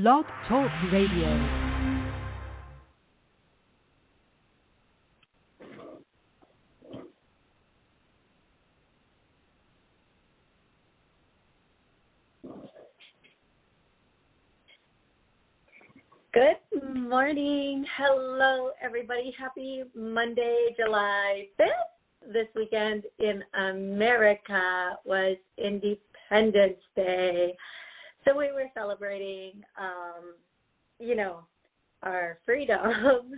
Blog Talk Radio. Good morning. Hello, everybody. Happy Monday, July 5th. This weekend in America was Independence Day. So we were celebrating, our freedoms.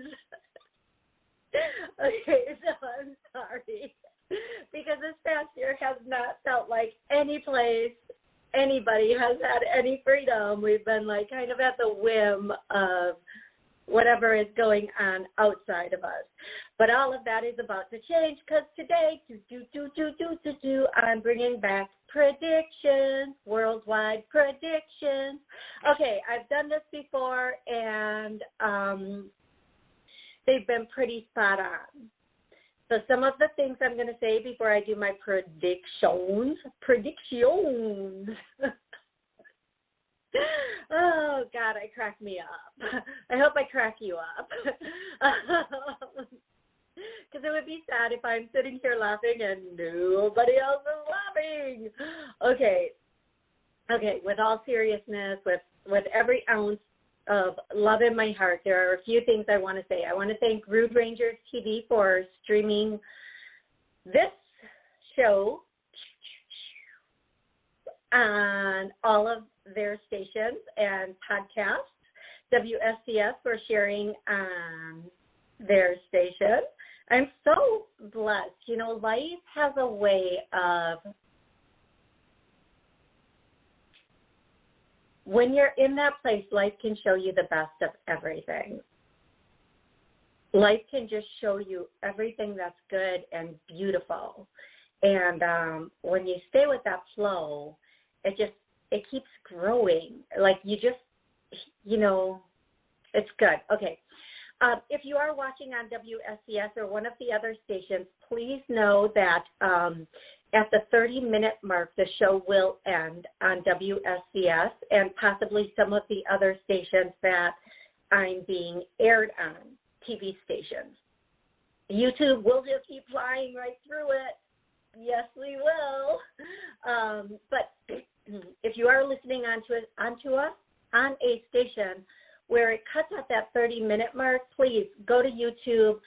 Okay, so I'm sorry. Because this past year has not felt like any place anybody has had any freedom. We've been like kind of at the whim of whatever is going on outside of us. But all of that is about to change because today, I'm bringing back predictions, worldwide predictions. Okay, I've done this before, and they've been pretty spot on. So some of the things I'm going to say before I do my predictions. Oh, God, I crack me up. I hope I crack you up. Because it would be sad if I'm sitting here laughing and nobody else is laughing. Okay, with all seriousness, with every ounce of love in my heart, there are a few things I want to say. I want to thank Rude Rangers TV for streaming this show on all of their stations and podcasts. WSCS for sharing on their station. I'm so blessed. You know, life has a way of, when you're in that place, life can show you the best of everything. Life can just show you everything that's good and beautiful. And when you stay with that flow, it keeps growing. Like you just, it's good. Okay. If you are watching on WSCS or one of the other stations, please know that at the 30-minute mark, the show will end on WSCS and possibly some of the other stations that I'm being aired on, TV stations. YouTube will just keep flying right through it. Yes, we will. But if you are listening onto us on a station where it cuts at that 30-minute mark, please go to YouTube.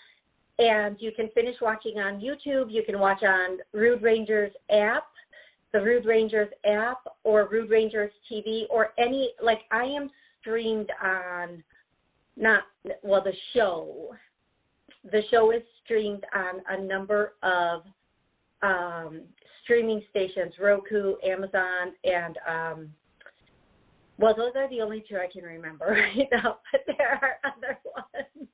And you can finish watching on YouTube. You can watch on Rude Rangers app, the Rude Rangers app, or Rude Rangers TV, or any, like I am streamed on, the show. The show is streamed on a number of streaming stations, Roku, Amazon, and, those are the only two I can remember right now, but there are other ones.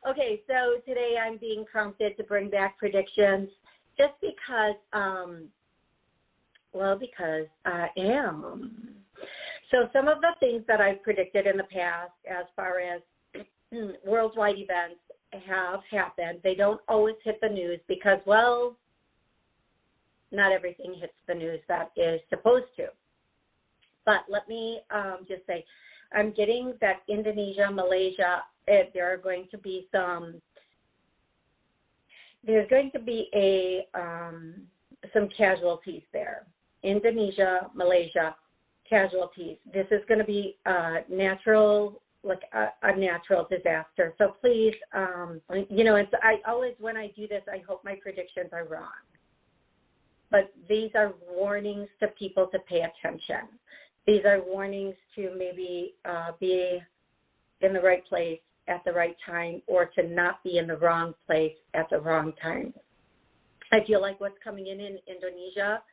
Okay, so today I'm being prompted to bring back predictions just because I am. So some of the things that I've predicted in the past as far as worldwide events have happened. They don't always hit the news because, not everything hits the news that is supposed to. But let me just say, I'm getting that Indonesia, Malaysia, there's going to be some casualties there. Indonesia, Malaysia, casualties. This is going to be a natural disaster. So please, I always, when I do this, I hope my predictions are wrong. But these are warnings to people to pay attention. These are warnings to maybe be in the right place at the right time or to not be in the wrong place at the wrong time. I feel like what's coming in Indonesia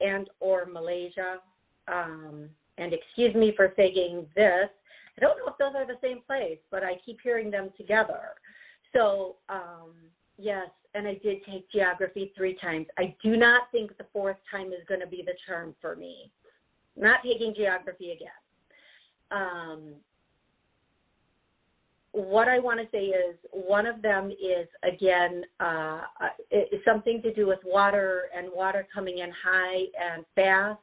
and or Malaysia, and excuse me for saying this, I don't know if those are the same place, but I keep hearing them together. So, yes, and I did take geography 3 times. I do not think the 4th time is going to be the charm for me. Not taking geography again. What I want to say is one of them is, again, something to do with water and water coming in high and fast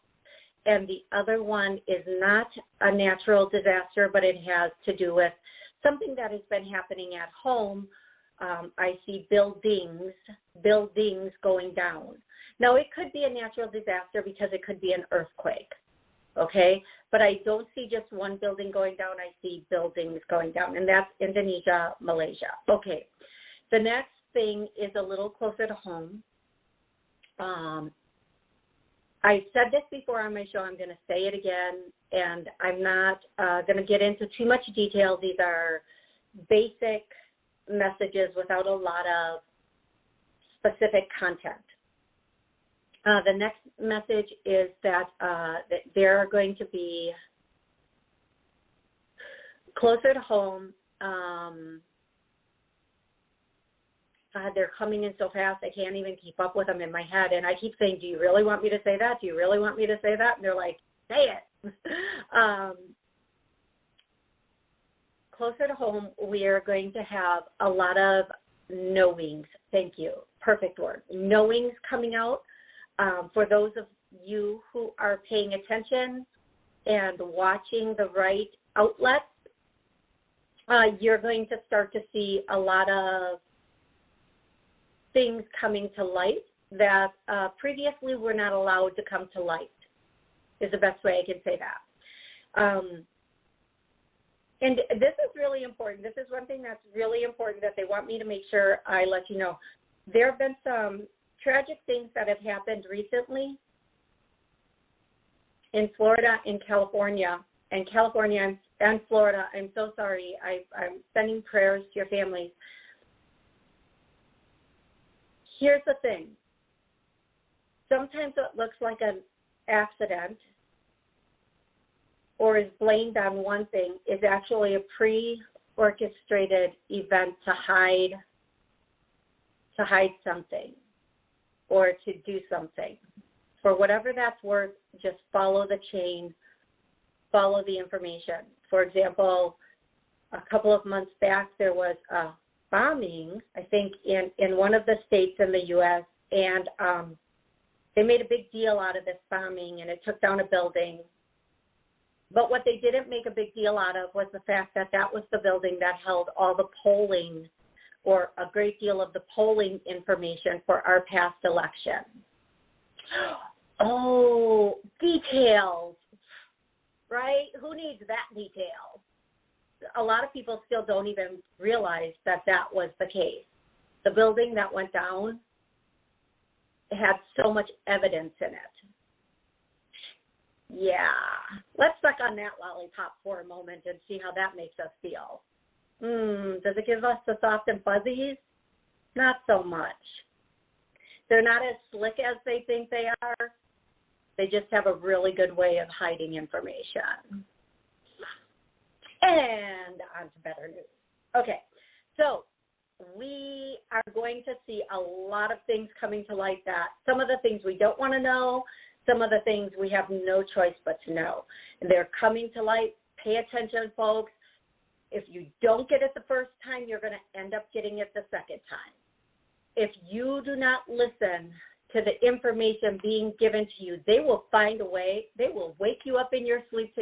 and the other one is not a natural disaster, but it has to do with something that has been happening at home. I see buildings going down. Now, it could be a natural disaster because it could be an earthquake, okay? But I don't see just one building going down. I see buildings going down, and that's Indonesia, Malaysia. Okay, the next thing is a little closer to home. I said this before on my show. I'm going to say it again, and I'm not going to get into too much detail. These are basic messages without a lot of specific content. The next message is that there are going to be closer to home. They're coming in so fast, I can't even keep up with them in my head. And I keep saying, do you really want me to say that? Do you really want me to say that? And they're like, say it. Closer to home, we are going to have a lot of knowings. Thank you. Perfect word. Knowings coming out. For those of you who are paying attention and watching the right outlets, you're going to start to see a lot of things coming to light that previously were not allowed to come to light, is the best way I can say that. And this is really important. This is one thing that's really important that they want me to make sure I let you know. There have been some tragic things that have happened recently in Florida and California. And California and Florida, I'm so sorry. I'm sending prayers to your families. Here's the thing. Sometimes it looks like an accident or is blamed on one thing is actually a pre-orchestrated event to hide something or to do something. For whatever that's worth, just follow the chain, follow the information. For example, a couple of months back, there was a bombing, I think, in one of the states in the U.S., and they made a big deal out of this bombing, and it took down a building. But what they didn't make a big deal out of was the fact that that was the building that held all the polling or a great deal of the polling information for our past election. Oh, details, right? Who needs that detail? A lot of people still don't even realize that that was the case. The building that went down had so much evidence in it. Yeah, let's suck on that lollipop for a moment and see how that makes us feel. Does it give us the soft and fuzzies? Not so much. They're not as slick as they think they are. They just have a really good way of hiding information. And on to better news. Okay, so we are going to see a lot of things coming to light, that some of the things we don't want to know, some of the things we have no choice but to know. They're coming to light. Pay attention, folks. If you don't get it the first time, you're going to end up getting it the second time. If you do not listen to the information being given to you, they will find a way. They will wake you up in your sleep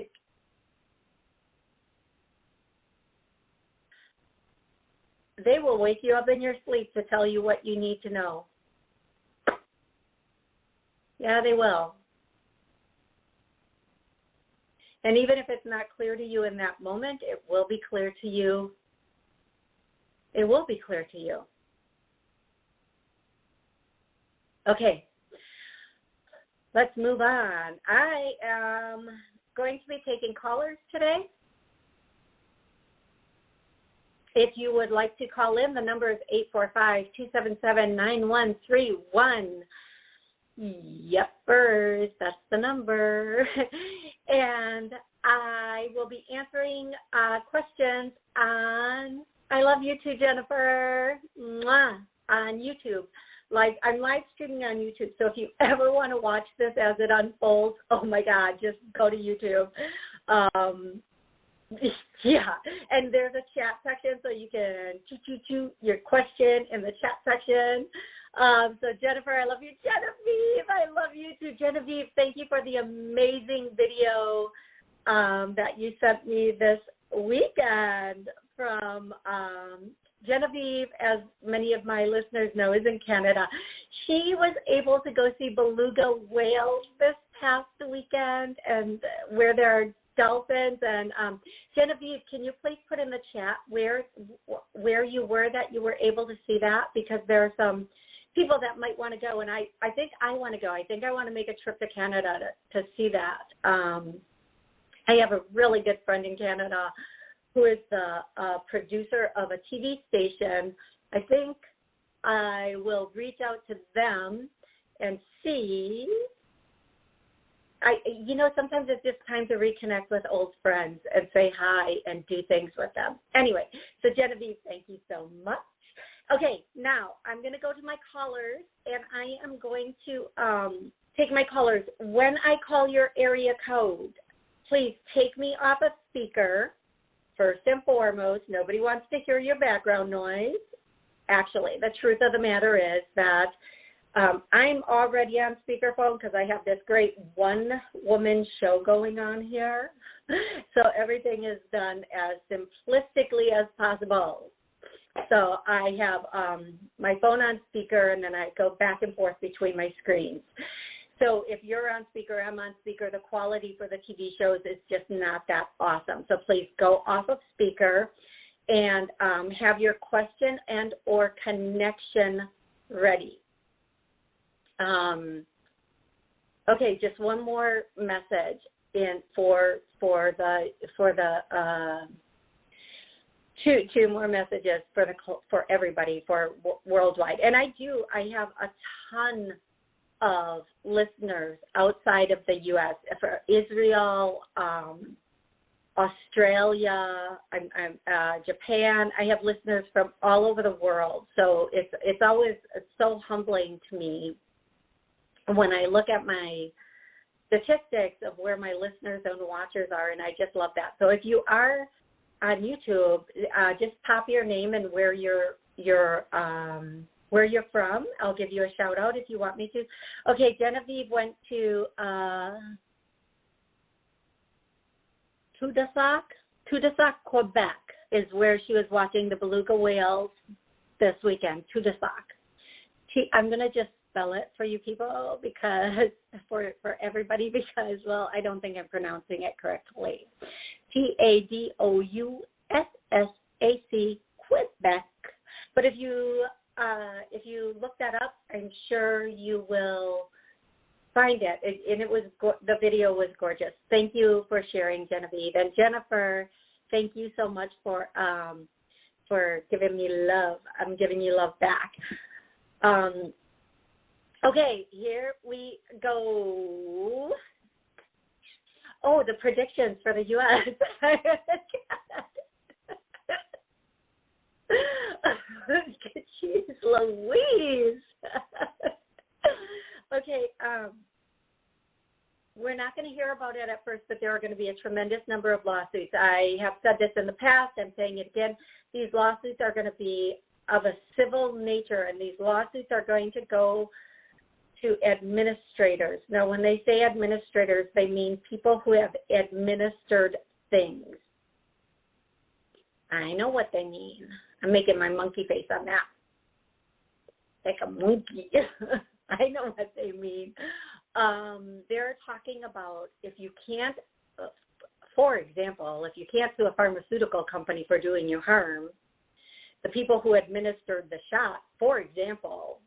to tell you what you need to know. Yeah, they will. And even if it's not clear to you in that moment, it will be clear to you. It will be clear to you. Okay, let's move on. I am going to be taking callers today. If you would like to call in, the number is 845-277-9131. Yepers, that's the number. And I will be answering questions on, I love you too, Jennifer, on YouTube. Like, I'm live streaming on YouTube, so if you ever want to watch this as it unfolds, oh my God, just go to YouTube. Yeah, and there's a chat section, so you can shoot your question in the chat section. So Jennifer, I love you. Genevieve, I love you too. Genevieve, thank you for the amazing video that you sent me this weekend from Genevieve, as many of my listeners know, is in Canada. She was able to go see beluga whales this past weekend, and where there are dolphins. And Genevieve, can you please put in the chat where you were, that you were able to see that? Because there are some people that might want to go, and I think I want to go. I think I want to make a trip to Canada to see that. I have a really good friend in Canada who is the producer of a TV station. I think I will reach out to them and see. Sometimes it's just time to reconnect with old friends and say hi and do things with them. Anyway, so Genevieve, thank you so much. Okay, now I'm going to go to my callers, and I am going to take my callers. When I call your area code, please take me off a speaker. First and foremost, nobody wants to hear your background noise. Actually, the truth of the matter is that I'm already on speakerphone because I have this great one-woman show going on here. So everything is done as simplistically as possible. So I have my phone on speaker, and then I go back and forth between my screens. So if you're on speaker, I'm on speaker, the quality for the TV shows is just not that awesome. So please go off of speaker and have your question and or connection ready. Okay, just one more message for two more messages for everybody, for worldwide. And I have a ton of listeners outside of the U.S. for Israel, Australia, Japan. I have listeners from all over the world. So it's always so humbling to me when I look at my statistics of where my listeners and watchers are, and I just love that. So if you are on YouTube, just pop your name and where you're from. I'll give you a shout out if you want me to. Okay, Genevieve went to Tudasac, Quebec is where she was watching the beluga whales this weekend. Tudasac. I'm going to just spell it for you people because for everybody because, well, I don't think I'm pronouncing it correctly. Tadousac, Quebec. But if you look that up, I'm sure you will find it. And the video was gorgeous. Thank you for sharing, Genevieve. And Jennifer, thank you so much for giving me love. I'm giving you love back. Okay, here we go. Oh, the predictions for the U.S. Jeez Louise. Okay, we're not going to hear about it at first, but there are going to be a tremendous number of lawsuits. I have said this in the past. I'm saying it again. These lawsuits are going to be of a civil nature, and these lawsuits are going to go to administrators. Now, when they say administrators, they mean people who have administered things. I know what they mean. I'm making my monkey face on that. Like a monkey. I know what they mean. They're talking about if you can't, for example, if you can't sue a pharmaceutical company for doing you harm, the people who administered the shot, for example,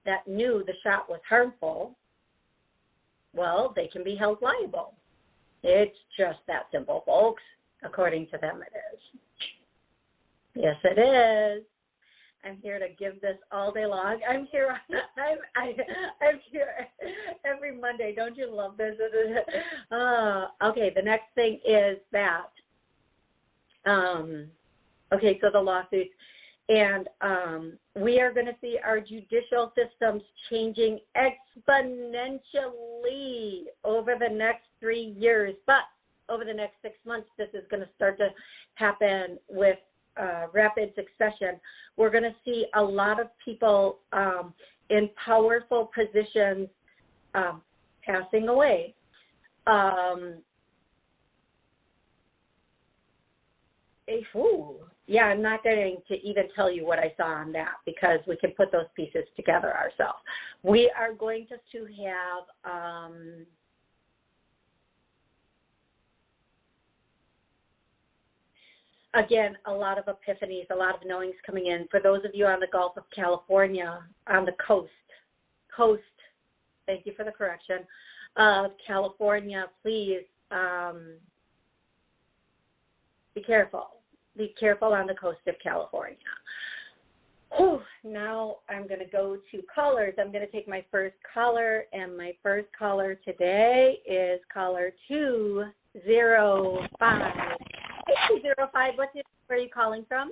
that knew the shot was harmful, well, they can be held liable. It's just that simple, folks. According to them, it is. Yes, it is. I'm here to give this all day long. I'm here. I'm here every Monday. Don't you love this? Okay. The next thing is that. Okay. So the lawsuits, and we are going to see our judicial systems changing exponentially over the next 3 years. But over the next 6 months, this is going to start to happen with rapid succession. We're going to see a lot of people in powerful positions passing away. Yeah, I'm not going to even tell you what I saw on that because we can put those pieces together ourselves. We are going to have again, a lot of epiphanies, a lot of knowings coming in. For those of you on the Gulf of California, on the coast, thank you for the correction, California, please be careful. Be careful on the coast of California. Whew, now I'm going to go to callers. I'm going to take my first caller, and my first caller today is caller 205. Hey, 205, where are you calling from?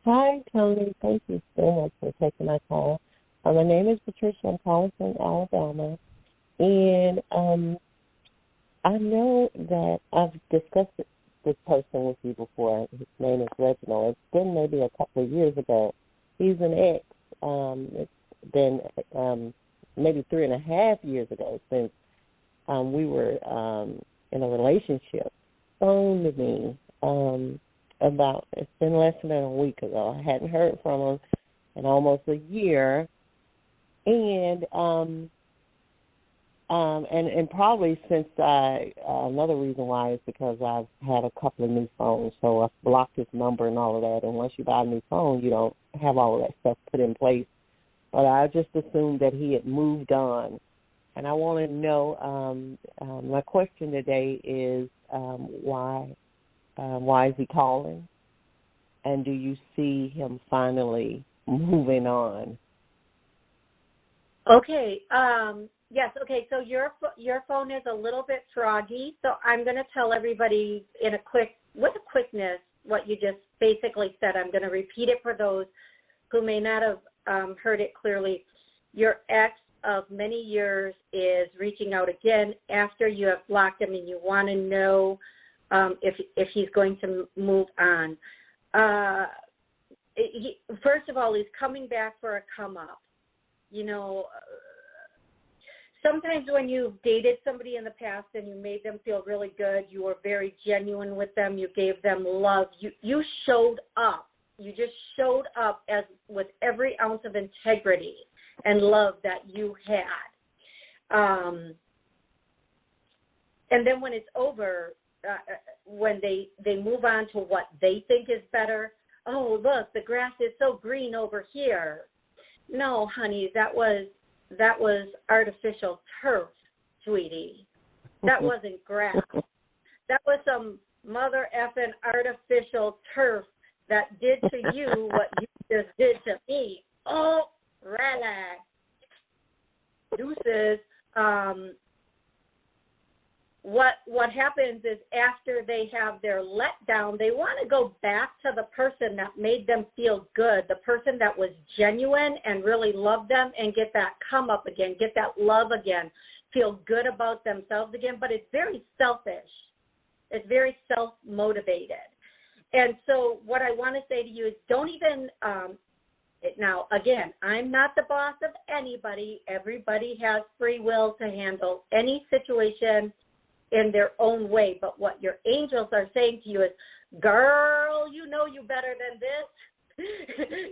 Hi, Toni. Thank you so much for taking my call. My name is Patricia. I'm calling from Alabama. And I know that I've discussed this person with you before. His name is Reginald. It's been maybe a couple of years ago. He's an ex. It's been maybe 3.5 years ago since we were in a relationship. Phoned me about, it's been less than a week ago. I hadn't heard from him in almost a year. And probably since another reason why is because I've had a couple of new phones, so I've blocked his number and all of that. And once you buy a new phone, you don't have all of that stuff put in place. But I just assumed that he had moved on. And I want to know, my question today is why is he calling? And do you see him finally moving on? Okay. Yes. Okay. So your phone is a little bit froggy. So I'm going to tell everybody with a quickness what you just basically said. I'm going to repeat it for those who may not have heard it clearly. Your ex of many years is reaching out again after you have blocked him, and you want to know if he's going to move on. First of all, he's coming back for a come up. You know, sometimes when you've dated somebody in the past and you made them feel really good, you were very genuine with them, you gave them love, you showed up. You just showed up as with every ounce of integrity and love that you had. And then when it's over, when they move on to what they think is better, oh, look, the grass is so green over here. No, honey, that was artificial turf, sweetie. That wasn't grass. That was some mother effing artificial turf that did to you what you just did to me. Oh, relax. Deuces. What happens is after they have their letdown, they want to go back to the person that made them feel good, the person that was genuine and really loved them, and get that come up again, get that love again, feel good about themselves again. But it's very selfish. It's very self-motivated. And so what I want to say to you is don't even now, again, I'm not the boss of anybody. Everybody has free will to handle any situation in their own way. But what your angels are saying to you is, girl, you know you better than this.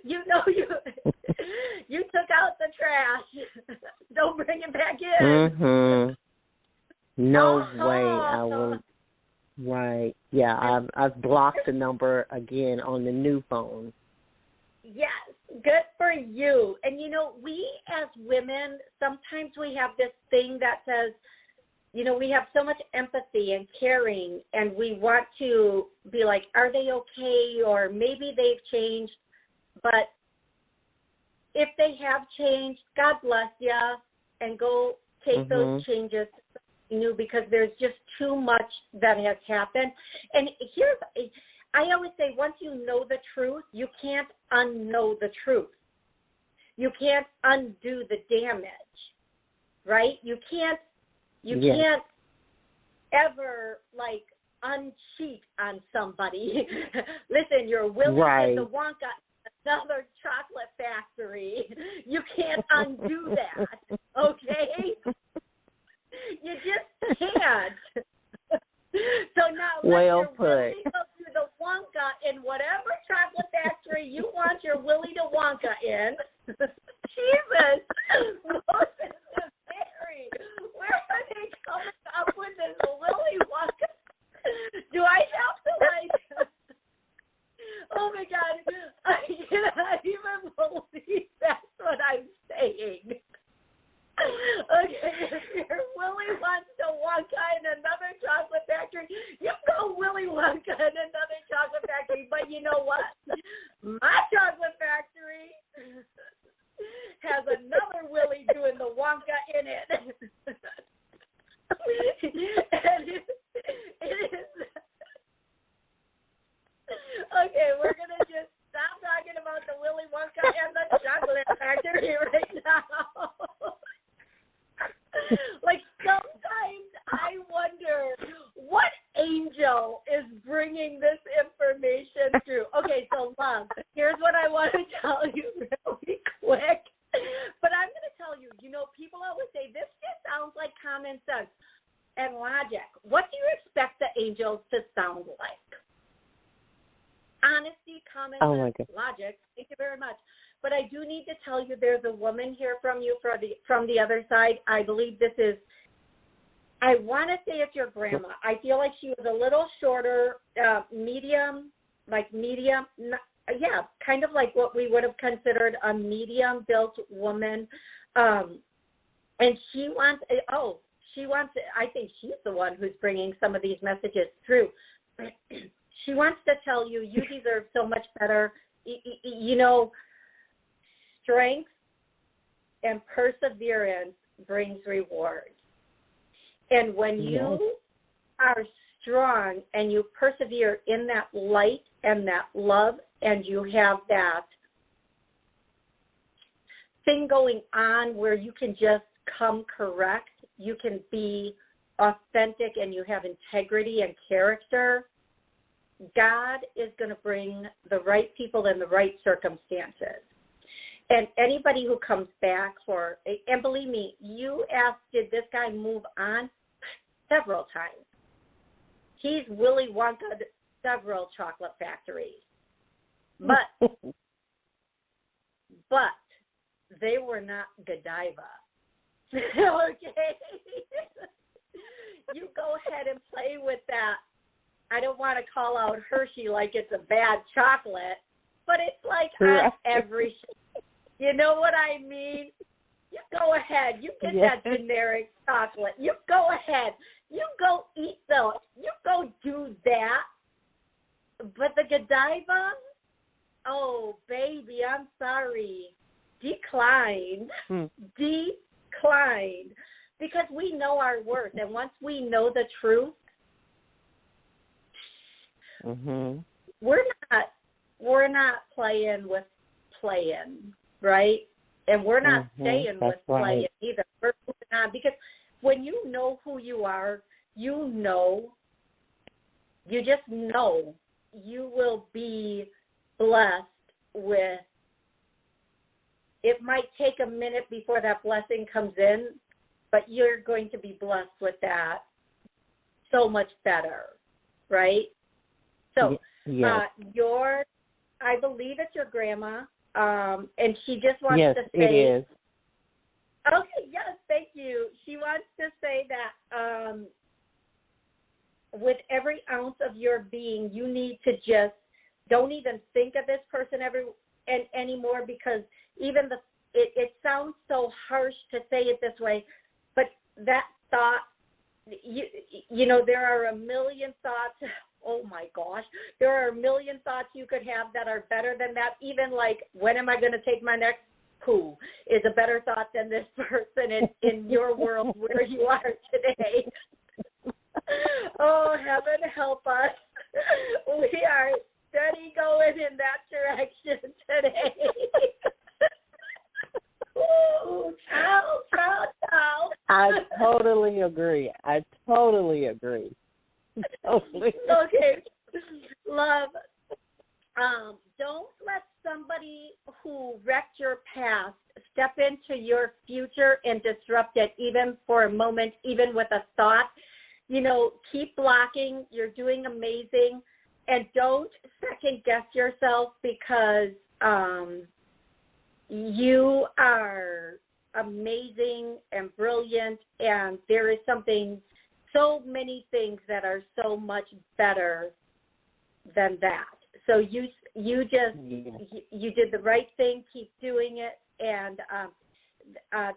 You know you took out the trash. Don't bring it back in. Mm-hmm. No way I will. Right. Yeah, I've blocked the number again on the new phone. Yes, good for you. And, you know, we as women, sometimes we have this thing that says, you know, we have so much empathy and caring, and we want to be like, are they okay? Or maybe they've changed. But if they have changed, God bless you, and go take those changes new, because there's just too much that has happened. And I always say, once you know the truth, you can't unknow the truth. You can't undo the damage, right? You can't ever, like, uncheat on somebody. Listen, you're Willy in the Wonka another chocolate factory. You can't undo that, okay? You just can't. So now well let your Willy go through the Wonka in whatever chocolate factory you want your Willy to Wonka in. Jesus, Moses and Mary, where are they coming up with this Willy Wonka? Do I have to oh my God, I cannot even believe that's what I'm saying. Okay, if your Willy wants to Wonka in another chocolate factory, you go Willy Wonka in another chocolate factory. But you know what? My chocolate factory has another Willy doing the Wonka in it. And it is. Okay, we're going to just stop talking about the Willy Wonka and the chocolate factory right now. Like, sometimes I wonder what angel is bringing this information through. Okay, so, love, here's what I want to tell you really quick. But I'm going to tell you, people always say, this just sounds like common sense and logic. What do you expect the angels to sound like? Honesty, common sense, logic. Thank you very much. But I do need to tell you there's a woman here from the other side. I believe this is, I want to say it's your grandma. I feel like she was a little shorter, medium, kind of like what we would have considered a medium-built woman. And she wants, I think she's the one who's bringing some of these messages through. She wants to tell you, you deserve so much better. Strength and perseverance brings rewards. And when you are strong and you persevere in that light and that love, and you have that thing going on where you can just come correct, you can be authentic, and you have integrity and character, God is going to bring the right people in the right circumstances. And anybody who comes back and believe me, you asked, did this guy move on? Several times. He's Willy Wonka several chocolate factories. But they were not Godiva. Okay? You go ahead and play with that. I don't want to call out Hershey like it's a bad chocolate, but it's like on every, you know what I mean? You go ahead. You get that generic chocolate. You go ahead. You go eat those. You go do that. But the Godiva, oh, baby, I'm sorry. Declined. Declined. Because we know our worth. And once we know the truth, we're not playing with playing, right? And we're not staying with playing either. We're moving on, because when you know who you are, you just know you will be blessed with. It might take a minute before that blessing comes in, but you're going to be blessed with that so much better, right? So I believe it's your grandma, and she just wants to say. Yes, it is. Okay, yes, thank you. She wants to say that with every ounce of your being, you need to just don't even think of this person anymore, because even it sounds so harsh to say it this way, but that thought, there are a million thoughts. Oh my gosh, there are a million thoughts you could have that are better than that. Even like, when am I going to take my next poo is a better thought than this person in your world where you are today. Oh, heaven help us. We are steady going in that direction today. Ooh, child. I totally agree. Totally. Okay, love, Don't let somebody who wrecked your past step into your future and disrupt it even for a moment, even with a thought. You know, keep blocking. You're doing amazing. And don't second guess yourself because you are amazing and brilliant, and there is so many things that are so much better than that. So you did the right thing. Keep doing it, and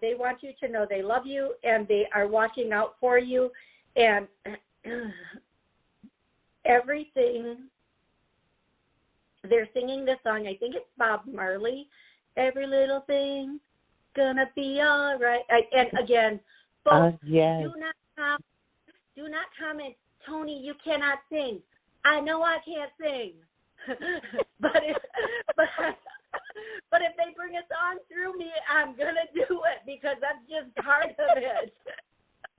they want you to know they love you and they are watching out for you, and everything. They're singing this song. I think it's Bob Marley. Every little thing gonna be all right. And again, folks, yes. do not comment, Toni, you cannot sing. I know I can't sing. but if they bring a song through me, I'm gonna do it because that's just part of it.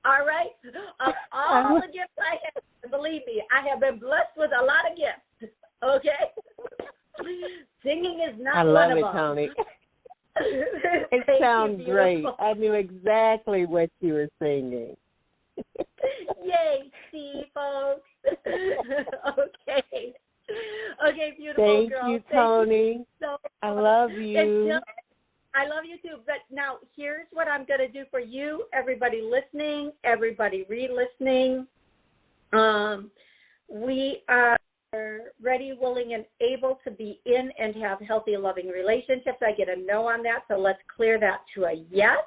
All right? Of all the gifts I have, believe me, I have been blessed with a lot of gifts. Okay? Singing is not one of them. I love it, Toni. It sounds great. I knew exactly what you were singing. Yay, see, folks. Okay. Okay, beautiful Thank girl. You, Toni. So I love you. I love you too. But now here's what I'm going to do for you, everybody listening, everybody re-listening. We are ready, willing, and able to be in and have healthy, loving relationships. I get a no on that, so let's clear that to a yes.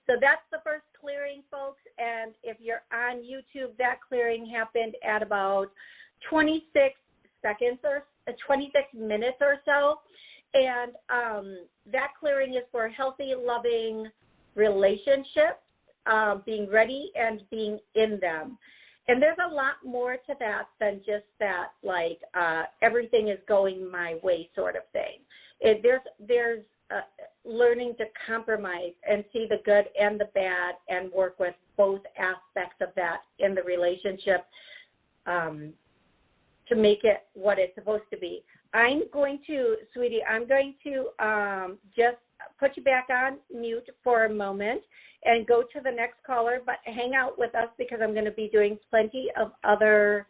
So that's the first clearing, folks. And if you're on YouTube, that clearing happened at about 26 seconds or 26 minutes or so. And that clearing is for healthy, loving relationships, being ready and being in them. And there's a lot more to that than just that, like everything is going my way sort of thing. There's learning to compromise and see the good and the bad and work with both aspects of that in the relationship to make it what it's supposed to be. I'm going to just put you back on mute for a moment and go to the next caller, but hang out with us because I'm going to be doing plenty of other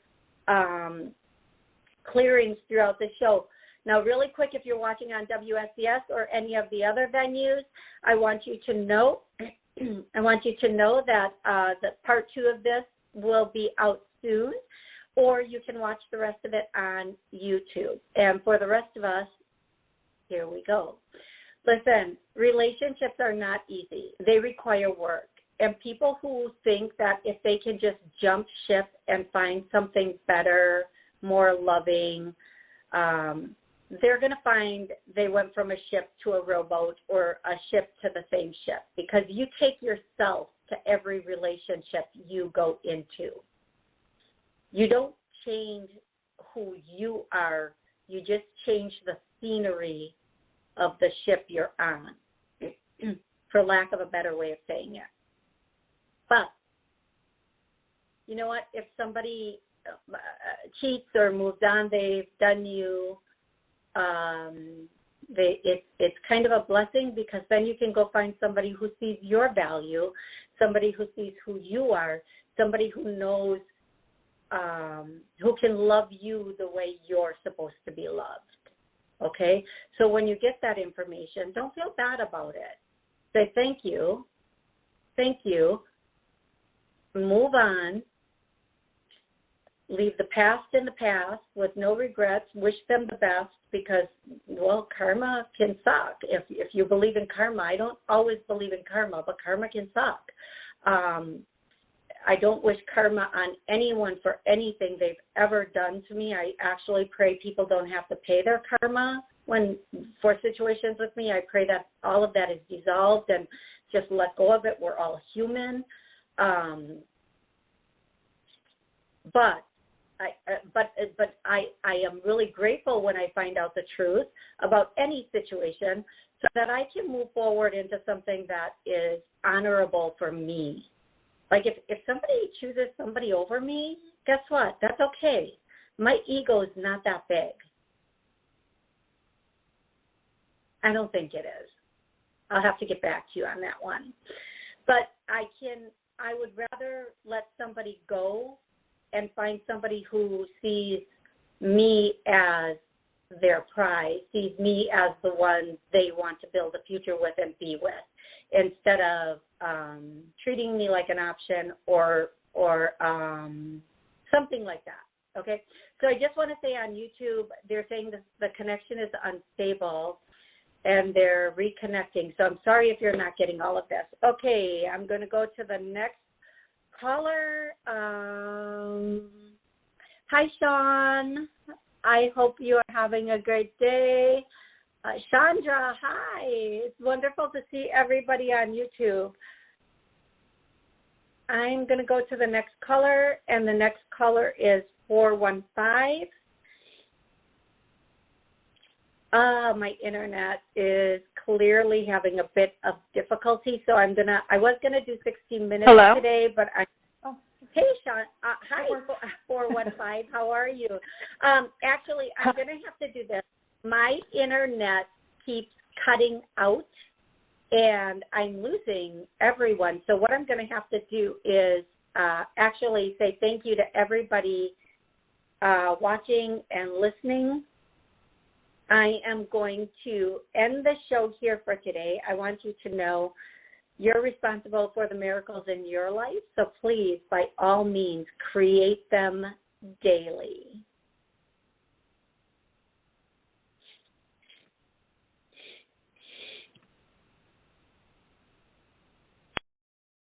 clearings throughout the show. Now, really quick, if you're watching on WSCS or any of the other venues, I want you to know that that part 2 of this will be out soon, or you can watch the rest of it on YouTube. And for the rest of us, here we go. Listen, relationships are not easy. They require work. And people who think that if they can just jump ship and find something better, more loving, they're going to find they went from a ship to a rowboat or a ship to the same ship, because you take yourself to every relationship you go into. You don't change who you are. You just change the scenery of the ship you're on, for lack of a better way of saying it. But you know what? If somebody cheats or moves on, they've done you, it's kind of a blessing, because then you can go find somebody who sees your value, somebody who sees who you are, somebody who knows, who can love you the way you're supposed to be loved. Okay? So when you get that information, don't feel bad about it. Say thank you, move on, leave the past in the past with no regrets, wish them the best, because, well, karma can suck. If you believe in karma, I don't always believe in karma, but karma can suck. I don't wish karma on anyone for anything they've ever done to me. I actually pray people don't have to pay their karma for situations with me. I pray that all of that is dissolved and just let go of it. We're all human. But I am really grateful when I find out the truth about any situation, so that I can move forward into something that is honorable for me. Like if somebody chooses somebody over me, guess what? That's okay. My ego is not that big. I don't think it is. I'll have to get back to you on that one. But I would rather let somebody go and find somebody who sees me as their prize, sees me as the one they want to build a future with and be with, instead of treating me like an option or something like that, okay? So I just want to say on YouTube, they're saying the connection is unstable, and they're reconnecting. So I'm sorry if you're not getting all of this. Okay, I'm going to go to the next caller. Hi, Sean. I hope you are having a great day. Chandra, hi. It's wonderful to see everybody on YouTube. I'm going to go to the next caller, and the next caller is 415. My internet is clearly having a bit of difficulty, so I was gonna do 16 minutes Hello? today, but hey, Sean, hi, 415, how are you? Actually, I'm gonna have to do this. My internet keeps cutting out, and I'm losing everyone, so what I'm gonna have to do is actually say thank you to everybody watching and listening. I am going to end the show here for today. I want you to know you're responsible for the miracles in your life, so please, by all means, create them daily.